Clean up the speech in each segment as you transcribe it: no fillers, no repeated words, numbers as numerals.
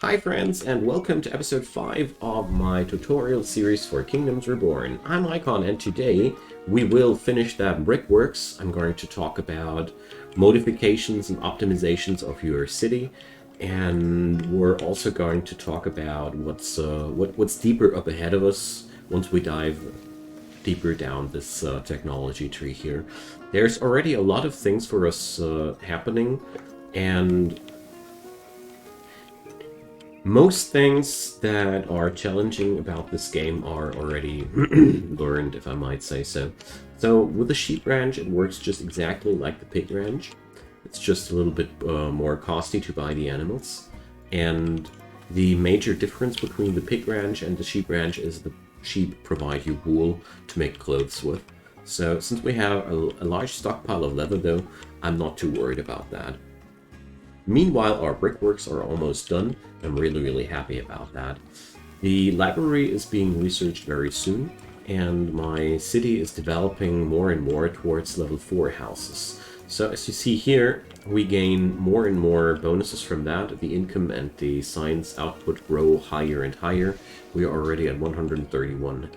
Hi friends, and welcome to episode 5 of my tutorial series for Kingdoms Reborn. I'm Icon, and today we will finish that Brickworks. I'm going to talk about modifications and optimizations of your city, and we're also going to talk about what's deeper up ahead of us once we dive deeper down this technology tree here. There's already a lot of things for us happening, and most things that are challenging about this game are already learned, if I might say so. So with the sheep ranch, it works just exactly like the pig ranch. It's just a little bit more costly to buy the animals. And the major difference between the pig ranch and the sheep ranch is the sheep provide you wool to make clothes with. So since we have a large stockpile of leather though, I'm not too worried about that. Meanwhile, our brickworks are almost done. I'm really happy about that. The library is being researched very soon, and my city is developing more and more towards level 4 houses. So as you see here, we gain more and more bonuses from that. The income and the science output grow higher and higher. We are already at 131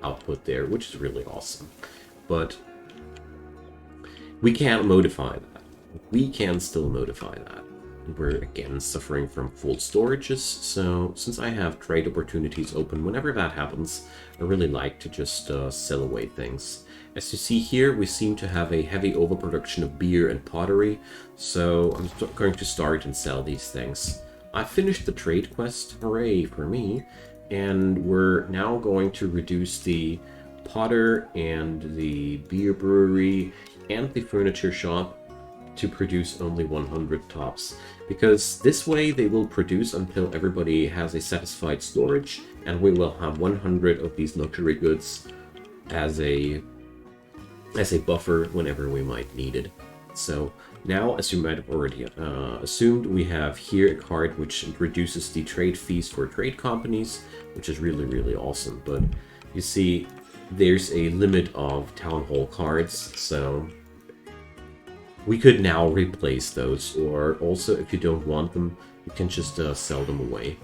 output there, which is really awesome. But we can't modify that. We can still modify that. We're again suffering from full storages, so since I have trade opportunities open whenever that happens, I really like to just sell away things. As you see here, we seem to have a heavy overproduction of beer and pottery, so I'm going to start and sell these things. I finished the trade quest, hooray for me, and we're now going to reduce the potter and the beer brewery and the furniture shop to produce only 100 tops, because this way they will produce until everybody has a satisfied storage, and we will have 100 of these luxury goods as a buffer whenever we might need it. So now, as you might have already assumed, we have here a card which reduces the trade fees for trade companies, which is really awesome. But you see, there's a limit of town hall cards, so we could now replace those, or also if you don't want them, you can just sell them away.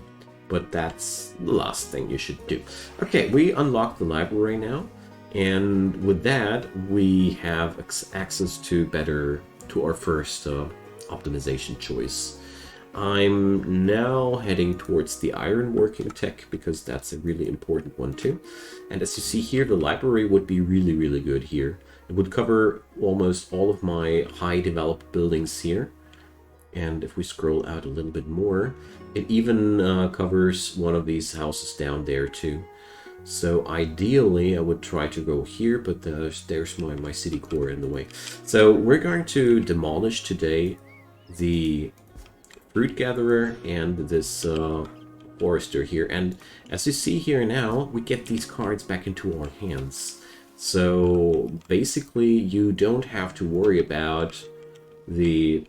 But that's the last thing you should do. Okay, we unlock the library now, and with that we have access to our first optimization choice. I'm now heading towards the ironworking tech because that's a really important one too. And as you see here, the library would be really good here. It would cover almost all of my high developed buildings here. And if we scroll out a little bit more, it even covers one of these houses down there too. So ideally I would try to go here, but there's my city core in the way. So we're going to demolish today the fruit gatherer and this forester here. And as you see here now, we get these cards back into our hands. So basically you don't have to worry about the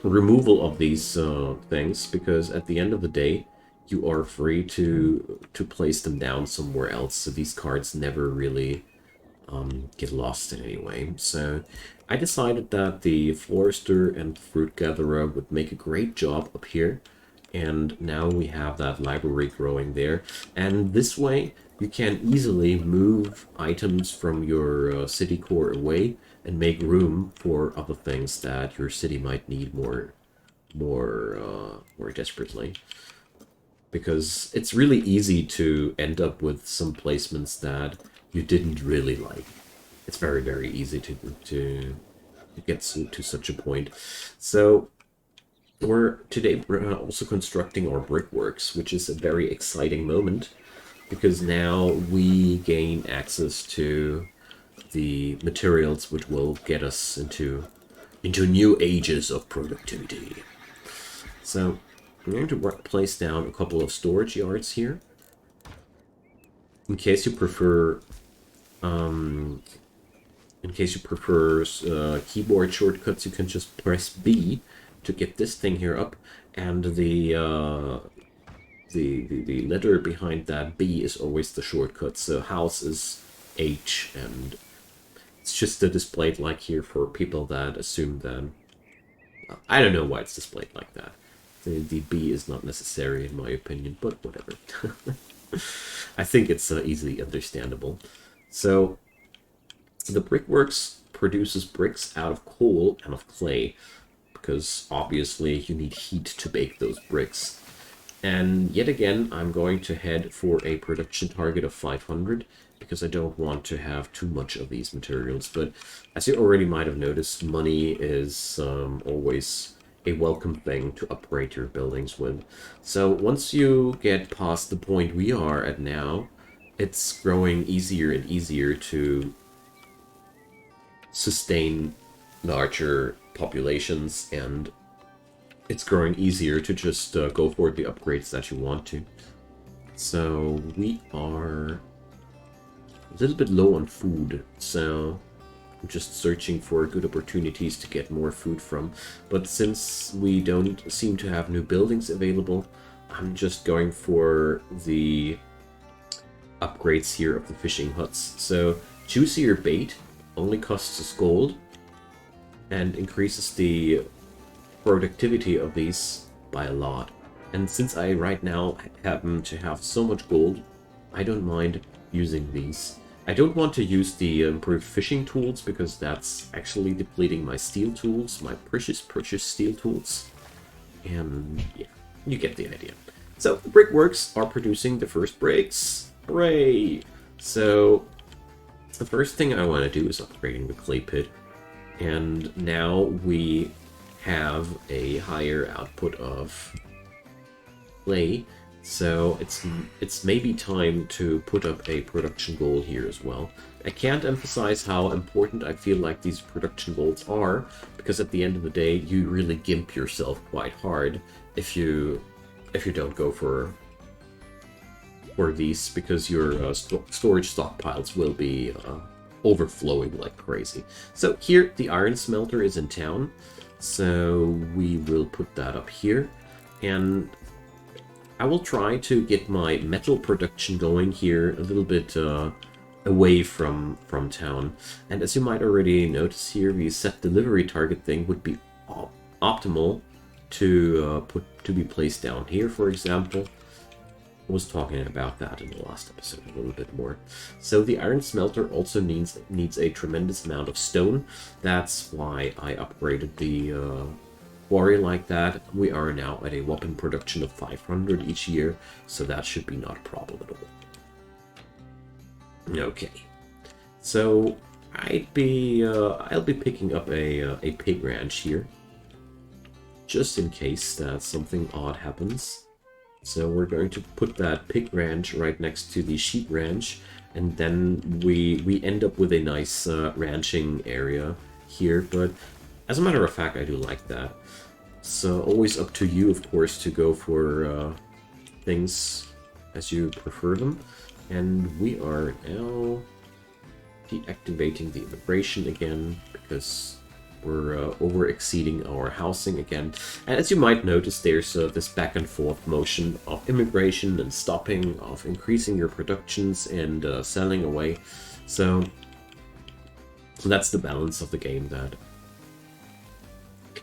removal of these things, because at the end of the day you are free to place them down somewhere else, so these cards never really get lost in any way. So I decided that the forester and fruit gatherer would make a great job up here, and now we have that library growing there, and this way you can easily move items from your city core away and make room for other things that your city might need more desperately. Because it's really easy to end up with some placements that you didn't really like. It's very easy to get to such a point. So today we're also constructing our brickworks, which is a very exciting moment, because now we gain access to the materials which will get us into new ages of productivity. So I'm going to place down a couple of storage yards here. In case you prefer keyboard shortcuts, you can just press B to get this thing here up, and the letter behind that B is always the shortcut. So house is H, and it's just displayed like here for people that assume that... I don't know why it's displayed like that. The B is not necessary in my opinion, but whatever. I think it's easily understandable. So the Brickworks produces bricks out of coal and of clay, because obviously you need heat to bake those bricks. And yet again, I'm going to head for a production target of 500, because I don't want to have too much of these materials. But as you already might have noticed, money is always a welcome thing to upgrade your buildings with. So once you get past the point we are at now, it's growing easier and easier to sustain larger populations, and it's growing easier to just go for the upgrades that you want to. So we are a little bit low on food, so I'm just searching for good opportunities to get more food from. But since we don't seem to have new buildings available, I'm just going for the upgrades here of the fishing huts. So juicier bait only costs us gold and increases the productivity of these by a lot. And since I right now happen to have so much gold, I don't mind using these. I don't want to use the improved fishing tools, because that's actually depleting my steel tools, my precious steel tools. And yeah, you get the idea. So the Brickworks are producing the first bricks. Hooray! So the first thing I want to do is upgrading the clay pit. And now we have a higher output of clay, so it's maybe time to put up a production goal here as well. I can't emphasize how important I feel like these production goals are, because at the end of the day, you really gimp yourself quite hard if you don't go for these, because your storage stockpiles will be overflowing like crazy. So here, the iron smelter is in town, so we will put that up here, and I will try to get my metal production going here a little bit away from town. And as you might already notice here, the set delivery target thing would be optimal to be placed down here, for example. I was talking about that in the last episode a little bit more. So the iron smelter also needs a tremendous amount of stone. That's why I upgraded the quarry like that. We are now at a whopping production of 500 each year, so that should be not a problem at all. Okay, so I'll be picking up a pig ranch here, just in case that something odd happens. So we're going to put that pig ranch right next to the sheep ranch, and then we end up with a nice ranching area here. But as a matter of fact, I do like that. So always up to you, of course, to go for things as you prefer them. And we are now deactivating the immigration again, because we're over-exceeding our housing again. And as you might notice, there's this back and forth motion of immigration and stopping, of increasing your productions and selling away. So that's the balance of the game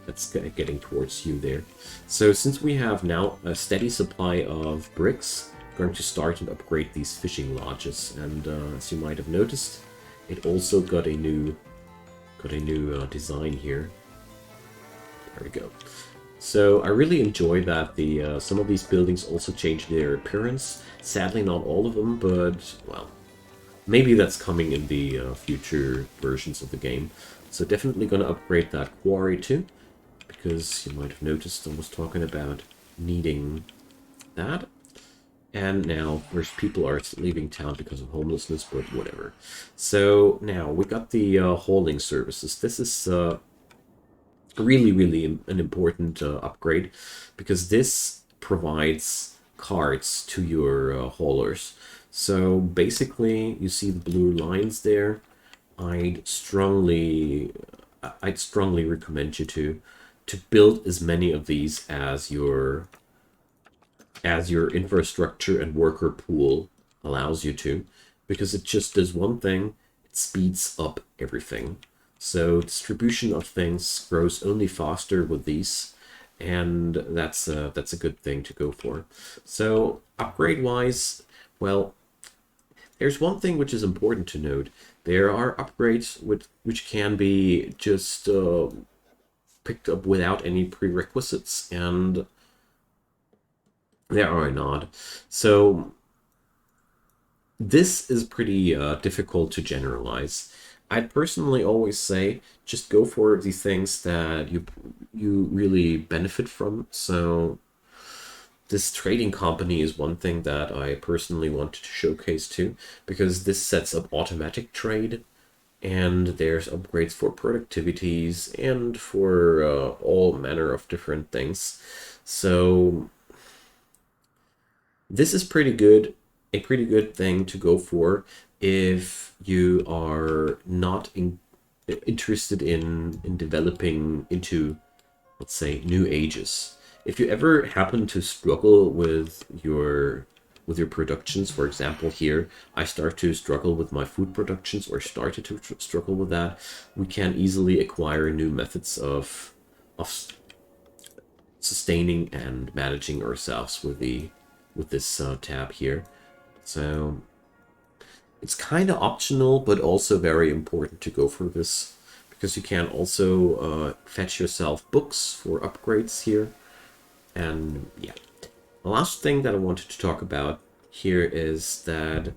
that's getting towards you there. So since we have now a steady supply of bricks, I'm going to start and upgrade these fishing lodges. And as you might have noticed, it also got a new design here. There we go. So I really enjoy that the some of these buildings also change their appearance. Sadly, not all of them, but well, maybe that's coming in the future versions of the game. So definitely gonna upgrade that quarry too, because you might have noticed I was talking about needing that. And now, of course, people are leaving town because of homelessness, but whatever. So now we got the hauling services. This is really an important upgrade, because this provides carts to your haulers. So basically, you see the blue lines there. I'd strongly recommend you to build as many of these as your infrastructure and worker pool allows you to, because it just does one thing: it speeds up everything. So distribution of things grows only faster with these, and that's a good thing to go for. So upgrade wise, well, there's one thing which is important to note. There are upgrades which can be just picked up without any prerequisites, and there are not. So this is pretty difficult to generalize. I'd personally always say just go for the things that you really benefit from. So this trading company is one thing that I personally wanted to showcase too, because this sets up automatic trade, and there's upgrades for productivities and for all manner of different things. So this is pretty good, a pretty good thing to go for if you are not interested in developing into, let's say, new ages. If you ever happen to struggle with your productions, for example, here I start to struggle with my food productions, or started to struggle with that, we can easily acquire new methods of sustaining and managing ourselves with this tab here. So it's kind of optional, but also very important to go for this, because you can also fetch yourself books for upgrades here. And yeah, the last thing that I wanted to talk about here is that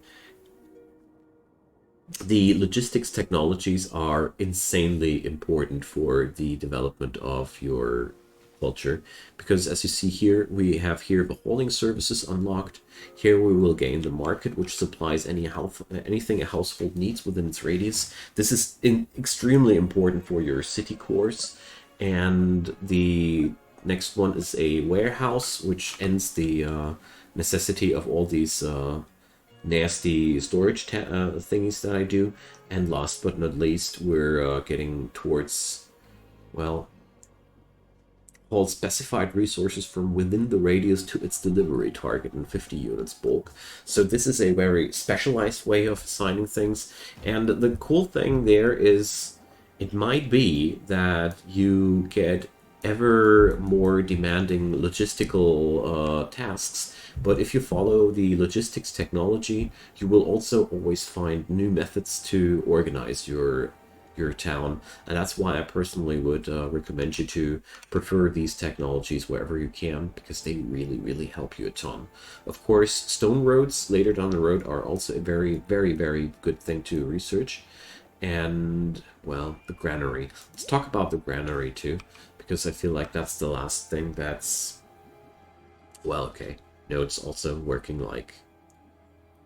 the logistics technologies are insanely important for the development of your culture, because as you see here, we have here the hauling services unlocked. Here we will gain the market, which supplies anything a household needs within its radius. This is extremely important for your city cores. And the next one is a warehouse, which ends the necessity of all these nasty storage thingies that I do. And last but not least, we're getting towards, well, all specified resources from within the radius to its delivery target in 50 units bulk. So this is a very specialized way of assigning things. And the cool thing there is, it might be that you get ever more demanding logistical tasks, but if you follow the logistics technology, you will also always find new methods to organize your town, and that's why I personally would recommend you to prefer these technologies wherever you can, because they really help you a ton. Of course, stone roads later down the road are also a very good thing to research. And well, the granary, let's talk about the granary too, because I feel like that's the last thing that's, well, okay, no, it's also working like,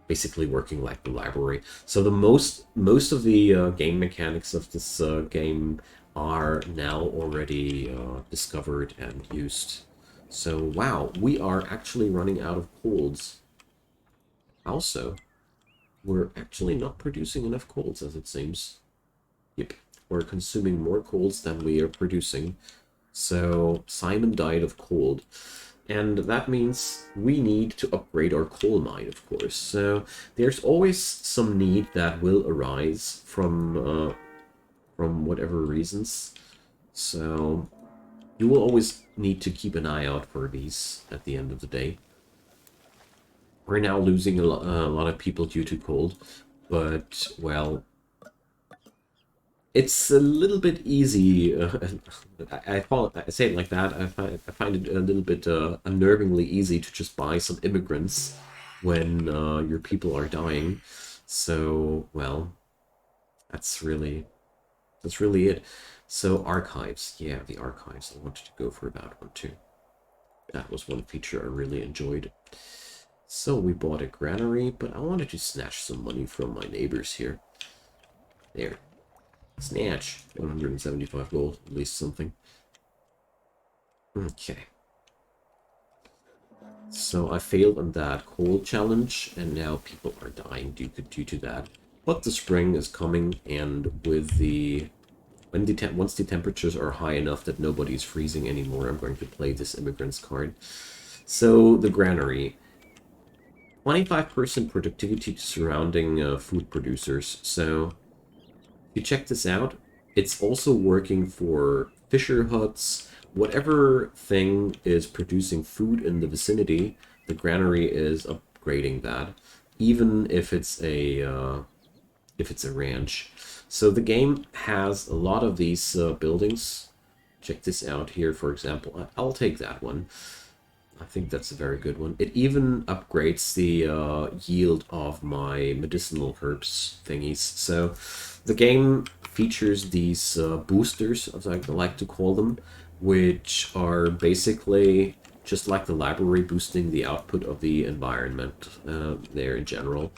basically working like the library. So the most of the game mechanics of this game are now already discovered and used. So wow, we are actually running out of colds. Also, we're actually not producing enough colds, as it seems. Yep, we're consuming more colds than we are producing. So Simon died of cold. And that means we need to upgrade our coal mine, of course. So there's always some need that will arise from whatever reasons. So you will always need to keep an eye out for these at the end of the day. We're now losing a lot of people due to cold, but, well, it's a little bit easy. I say it like that. I find it a little bit unnervingly easy to just buy some immigrants when your people are dying. So, well, that's really it. So archives, yeah, the archives. I wanted to go for that one too. That was one feature I really enjoyed. So we bought a granary, but I wanted to snatch some money from my neighbors here. There. Snatch. 175 gold, at least something. Okay. So I failed on that coal challenge, and now people are dying due to that. But the spring is coming, and with the once the temperatures are high enough that nobody's freezing anymore, I'm going to play this immigrants card. So the granary. 25% productivity to surrounding food producers. So if you check this out, it's also working for fisher huts, whatever thing is producing food in the vicinity, the granary is upgrading that, even if it's a ranch. So the game has a lot of these buildings. Check this out here, for example. I'll take that one. I think that's a very good one. It even upgrades the yield of my medicinal herbs thingies. So the game features these boosters, as I like to call them, which are basically just like the library, boosting the output of the environment there in general.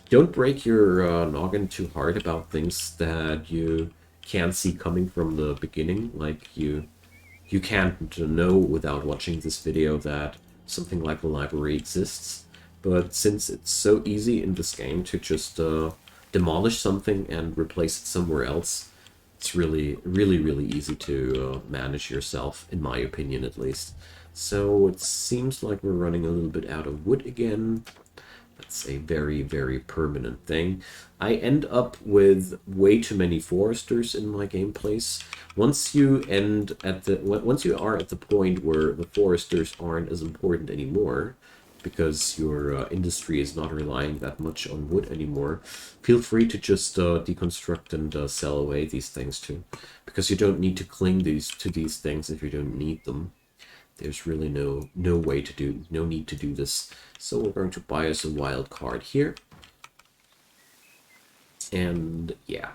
Don't break your noggin too hard about things that you can't see coming from the beginning. Like you can't know without watching this video that something like the library exists. But since it's so easy in this game to just demolish something and replace it somewhere else, it's really easy to manage yourself, in my opinion at least. So it seems like we're running a little bit out of wood again. That's a very permanent thing. I end up with way too many foresters in my gameplays. Once you are at the point where the foresters aren't as important anymore, because your industry is not relying that much on wood anymore, feel free to just deconstruct and sell away these things too, because you don't need to cling to these things if you don't need them. There's really no need to do this. So we're going to buy us a wild card here. And yeah,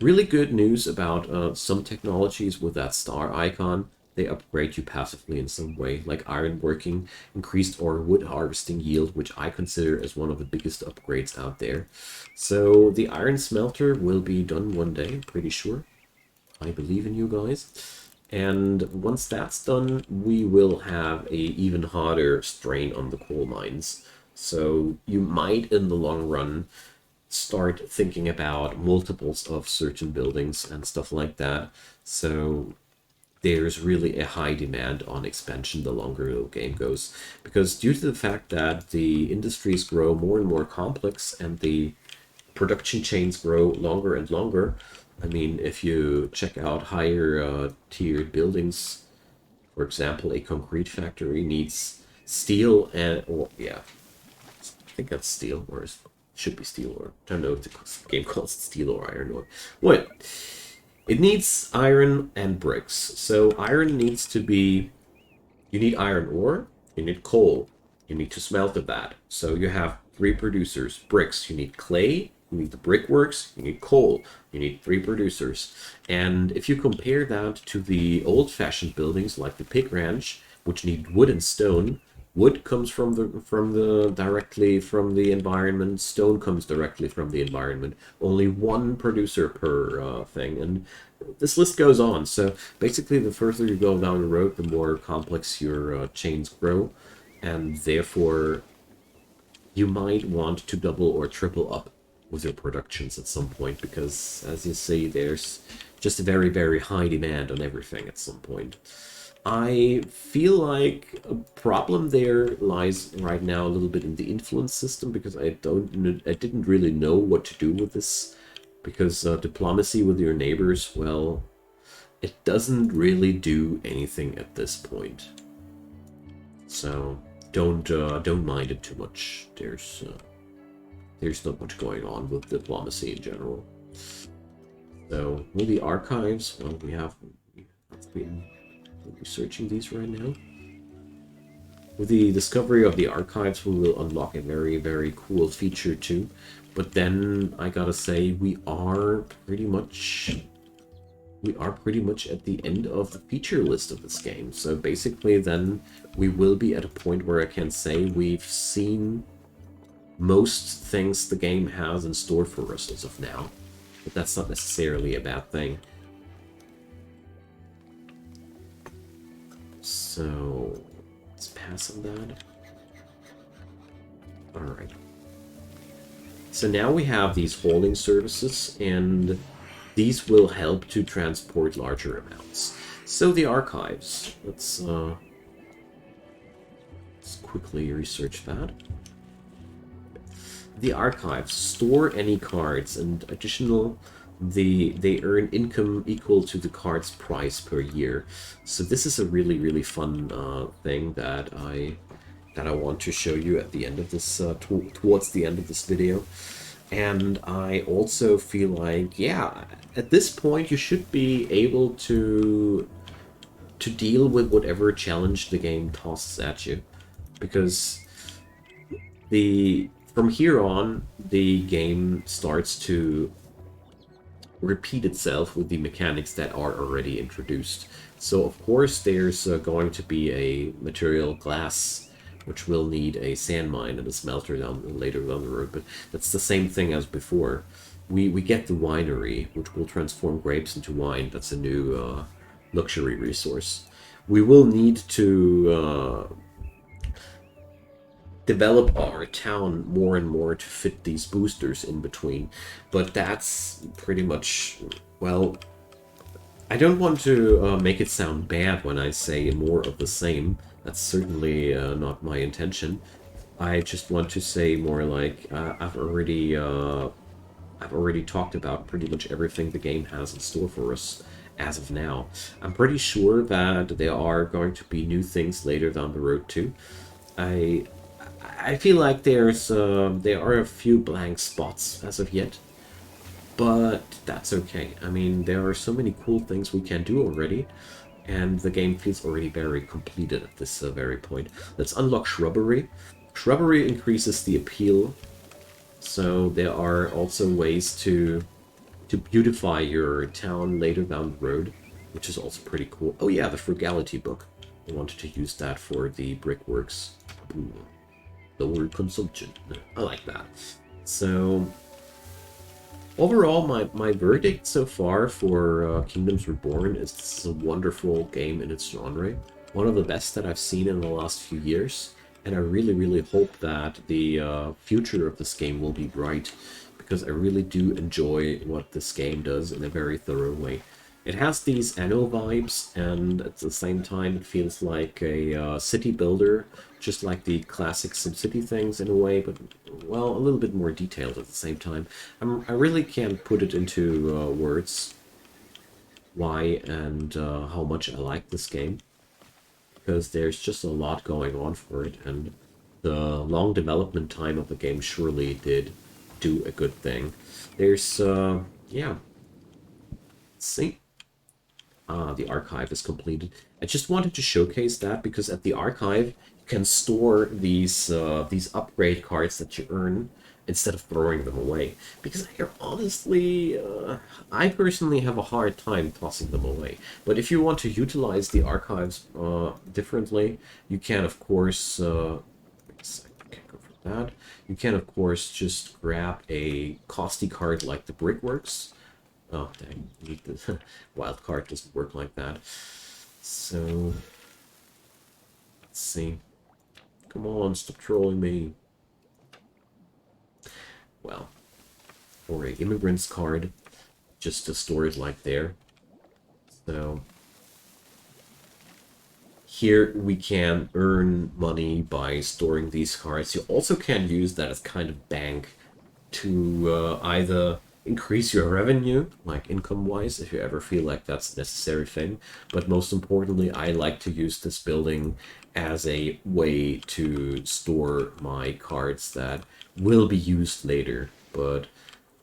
really good news about some technologies with that star icon. They upgrade you passively in some way, like ironworking, increased or wood harvesting yield, which I consider as one of the biggest upgrades out there. So the iron smelter will be done one day, I'm pretty sure. I believe in you guys. And once that's done, we will have a even harder strain on the coal mines. So you might, in the long run, start thinking about multiples of certain buildings and stuff like that. So there's really a high demand on expansion the longer the game goes. Because due to the fact that the industries grow more and more complex and the production chains grow longer and longer, I mean, if you check out higher tiered buildings, for example, a concrete factory needs steel and, or yeah, I think that's steel, or it should be steel, or I don't know if the game calls it steel or iron or what. It needs iron and bricks. So iron needs to be, you need iron ore, you need coal, you need to smelt that. So you have three producers. Bricks, you need clay, you need the brickworks, you need coal, you need three producers. And if you compare that to the old-fashioned buildings like the pig ranch, which need wood and stone, wood comes from the directly from the environment, stone comes directly from the environment. Only one producer per thing, and this list goes on. So basically, the further you go down the road, the more complex your chains grow, and therefore you might want to double or triple up with your productions at some point, because as you see, there's just a very high demand on everything at some point. I feel like a problem there lies right now a little bit in the influence system, because I didn't really know what to do with this, because diplomacy with your neighbors, well, it doesn't really do anything at this point. So don't mind it too much. There's not much going on with diplomacy in general. So with the archives, well, I've been researching these right now. With the discovery of the archives, we will unlock a very cool feature too. But then I gotta say, we are pretty much at the end of the feature list of this game. So basically then we will be at a point where I can say we've seen most things the game has in store for us as of now. But that's not necessarily a bad thing. So let's pass on that. Alright. So now we have these holding services, and these will help to transport larger amounts. So the archives. Let's quickly research that. The archives store any cards and additional they earn income equal to the card's price per year. So this is a really fun thing that I want to show you at the end of this towards the end of this video. And I also feel like, yeah, at this point you should be able to deal with whatever challenge the game tosses at you, because the from here on the game starts to repeat itself with the mechanics that are already introduced. So of course there's going to be a material glass which will need a sand mine and a smelter later down the road, but that's the same thing as before. We get the winery, which will transform grapes into wine. That's a new luxury resource. We will need to develop our town more and more to fit these boosters in between, but that's pretty much, well, I don't want to make it sound bad when I say more of the same. That's certainly not my intention. I just want to say more like I've already talked about pretty much everything the game has in store for us as of now. I'm pretty sure that there are going to be new things later down the road too. I I feel like there are a few blank spots as of yet, but that's okay. I mean, there are so many cool things we can do already, and the game feels already very completed at this very point. Let's unlock shrubbery. Shrubbery increases the appeal, so there are also ways to beautify your town later down the road, which is also pretty cool. Oh yeah, the frugality book. I wanted to use that for the brickworks. Ooh, lower consumption. I like that. So overall, my verdict so far for Kingdoms Reborn is this is a wonderful game in its genre. One of the best that I've seen in the last few years. And I really hope that the future of this game will be bright, because I really do enjoy what this game does in a very thorough way. It has these anno vibes, and at the same time it feels like a city builder, just like the classic SimCity things in a way, but, well, a little bit more detailed at the same time. I really can't put it into words why and how much I like this game, because there's just a lot going on for it, and the long development time of the game surely did do a good thing. There's, yeah, let's see. The archive is completed. I just wanted to showcase that because at the archive you can store these upgrade cards that you earn instead of throwing them away. Because I honestly, I personally have a hard time tossing them away. But if you want to utilize the archives differently, you can of course. Can't go for that. You can of course just grab a costly card like the Brickworks. Oh, dang. The wild card doesn't work like that. So, let's see. Come on, stop trolling me. Well, or a Immigrants card, just to store it like there. So, here we can earn money by storing these cards. You also can use that as kind of bank to either increase your revenue, like income-wise, if you ever feel like that's a necessary thing. But most importantly, I like to use this building as a way to store my cards that will be used later. But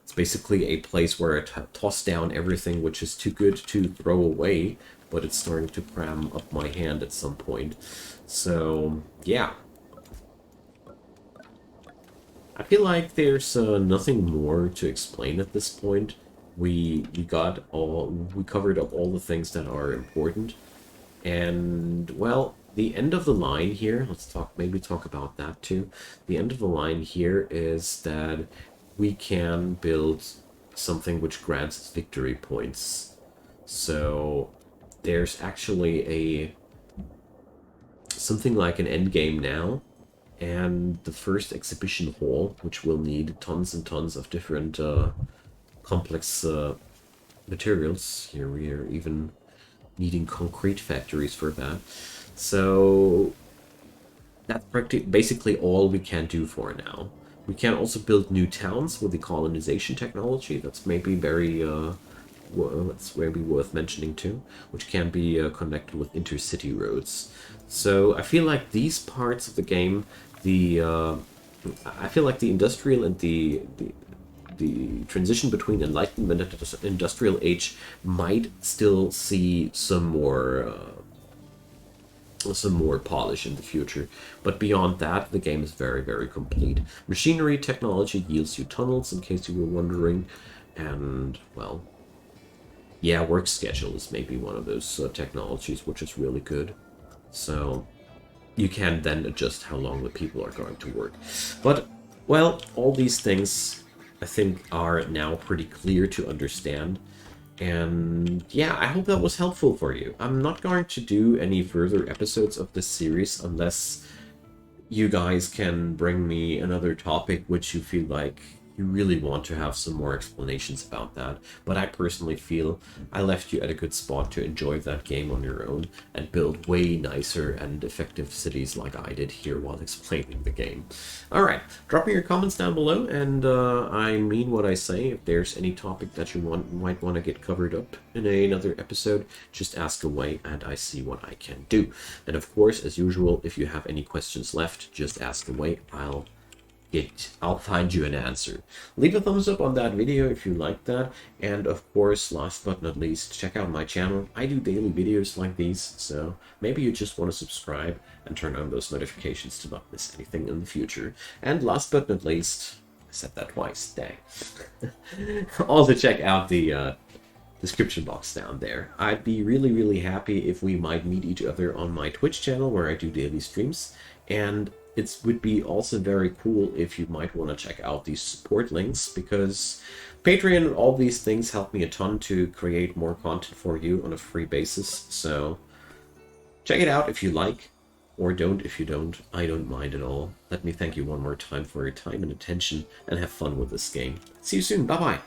it's basically a place where I toss down everything which is too good to throw away, but it's starting to cram up my hand at some point. So, yeah. I feel like there's nothing more to explain at this point. We covered up all the things that are important, and well, the end of the line here. Let's maybe talk about that too. The end of the line here is that we can build something which grants us victory points. So there's actually something like an end game now. And the first exhibition hall, which will need tons and tons of different complex materials. Here we are even needing concrete factories for that. So that's basically all we can do for now. We can also build new towns with the colonization technology. That's maybe very that's maybe worth mentioning too, which can be connected with intercity roads. So I feel like these parts of the game, the I feel like the industrial and the transition between Enlightenment and Industrial Age might still see some more polish in the future. But beyond that, the game is very, very complete. Machinery technology yields you tunnels, in case you were wondering. And, well, yeah, work schedule is maybe one of those technologies, which is really good. So you can then adjust how long the people are going to work. But, well, all these things, I think, are now pretty clear to understand. And yeah, I hope that was helpful for you. I'm not going to do any further episodes of this series unless you guys can bring me another topic which you feel like you really want to have some more explanations about that. But I personally feel I left you at a good spot to enjoy that game on your own and build way nicer and effective cities like I did here while explaining the game. Alright, drop me your comments down below, and I mean what I say. If there's any topic that you might want to get covered up in another episode, just ask away and I see what I can do. And of course, as usual, if you have any questions left, just ask away. I'll find you an answer. Leave a thumbs up on that video if you like that, and of course, last but not least, check out my channel. I do daily videos like these, so maybe you just want to subscribe and turn on those notifications to not miss anything in the future. And last but not least, I said that twice, dang. Also check out the description box down there. I'd be really, really happy if we might meet each other on my Twitch channel where I do daily streams, and it would be also very cool if you might want to check out these support links, because Patreon and all these things help me a ton to create more content for you on a free basis. So check it out if you like, or don't if you don't. I don't mind at all. Let me thank you one more time for your time and attention, and have fun with this game. See you soon. Bye-bye.